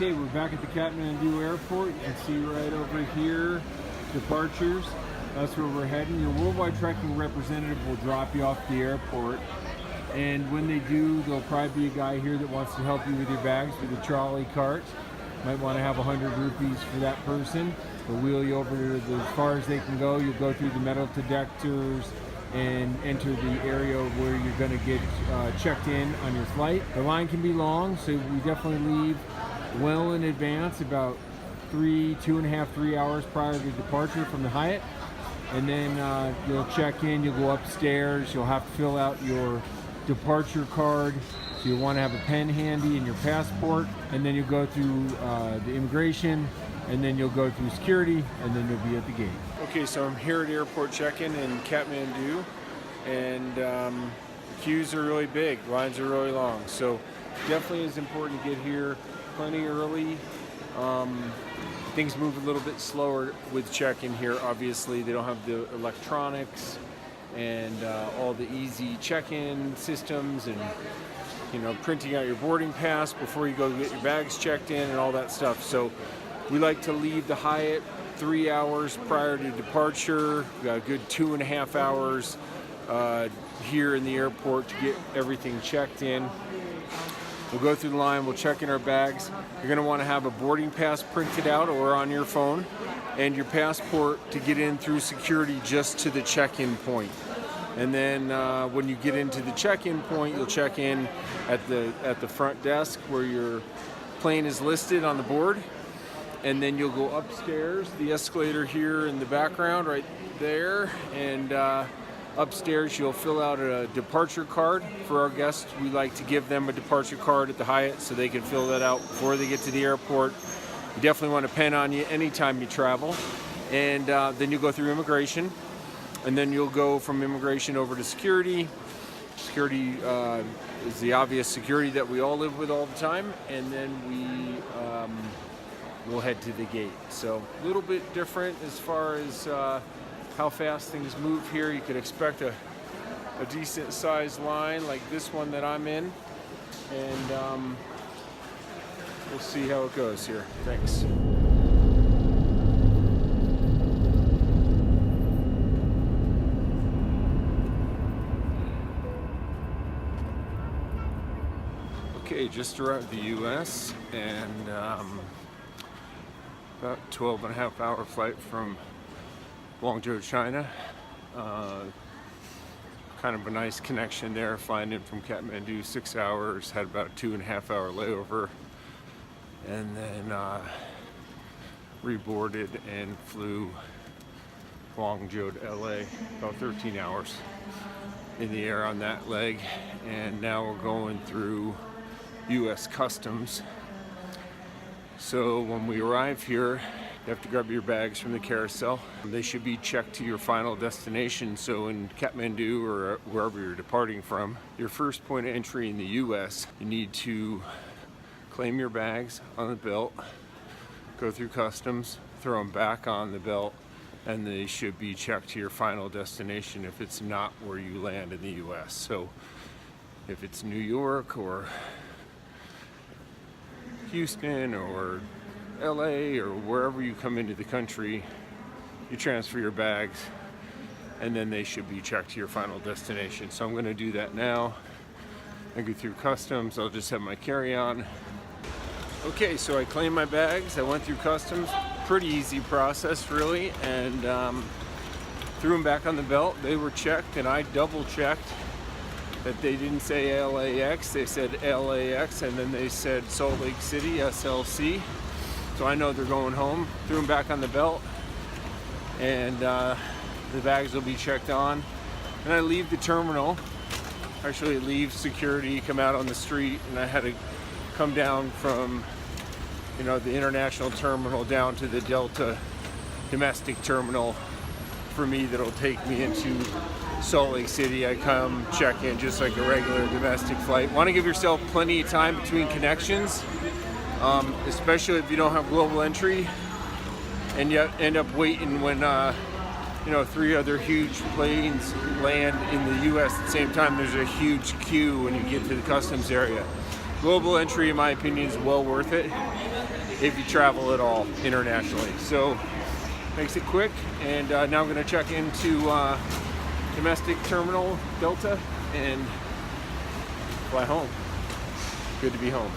Okay, we're back at the Kathmandu airport. You can see right over here, departures. That's where we're heading. Your worldwide trekking representative will drop you off at the airport. And when they do, there'll probably be a guy here that wants to help you with your bags with a trolley cart. Might want to have 100 rupees for that person. They'll wheel you over to as far as they can go. You'll go through the metal detectors and enter the area where you're going to get checked in on your flight. The line can be long, so we definitely leave well in advance, about 2.5, 3 hours prior to departure from the Hyatt. And then you'll check in, you'll go upstairs, you'll have to fill out your departure card. So you'll want to have a pen handy and your passport, and then you'll go through the immigration, and then you'll go through security, and then you'll be at the gate. Okay, so I'm here at airport check-in in Kathmandu, and queues are really big, lines are really long. So definitely is important to get here plenty early. Things move a little bit slower with check-in here. Obviously, they don't have the electronics and all the easy check-in systems, and printing out your boarding pass before you go get your bags checked in and all that stuff. So we like to leave the Hyatt 3 hours prior to departure. We got a good 2.5 hours here in the airport to get everything checked in. We'll go through the line, we'll check in our bags. You're gonna wanna have a boarding pass printed out or on your phone, and your passport to get in through security just to the check-in point. And then when you get into the check-in point, you'll check in at the front desk where your plane is listed on the board. And then you'll go upstairs, the escalator here in the background right there, and upstairs you'll fill out a departure card. For our guests, we like to give them a departure card at the Hyatt so they can fill that out before they get to the airport. You definitely want a pen on you anytime you travel. And then you'll go through immigration, and then you'll go from immigration over to security. Security is the obvious security that we all live with all the time, and then we'll head to the gate. So a little bit different as far as how fast things move here. You could expect a decent sized line like this one that I'm in, and we'll see how it goes here. Thanks. Okay, just arrived the US, and about 12.5 hour flight from Guangzhou, China. Kind of a nice connection there, flying in from Kathmandu, 6 hours, had about a 2.5 hour layover, and then reboarded and flew Guangzhou to LA, about 13 hours in the air on that leg. And now we're going through US Customs. So when we arrive here, you have to grab your bags from the carousel. They should be checked to your final destination. So in Kathmandu or wherever you're departing from, your first point of entry in the US, you need to claim your bags on the belt, go through customs, throw them back on the belt, and they should be checked to your final destination if it's not where you land in the US. So if it's New York or Houston or LA or wherever you come into the country, you transfer your bags and then they should be checked to your final destination. So I'm going to do that now. I go through customs. I'll just have my carry-on. Okay, so I claimed my bags. I went through customs. Pretty easy process, really, and threw them back on the belt. They were checked, and I double-checked that they didn't say LAX, they said LAX, and then they said Salt Lake City, SLC. So I know they're going home. Threw them back on the belt, and the bags will be checked on. And I leave the terminal, actually leave security, come out on the street, and I had to come down from, the international terminal down to the Delta domestic terminal for me that'll take me into Salt Lake City. I come check in just like a regular domestic flight. Want to give yourself plenty of time between connections, especially if you don't have global entry and yet end up waiting when 3 other huge planes land in the US at the same time. There's a huge queue when you get to the customs area. Global entry, in my opinion, is well worth it. if you travel at all internationally. So makes it quick. And now I'm going to check into domestic terminal Delta and fly home. Good to be home.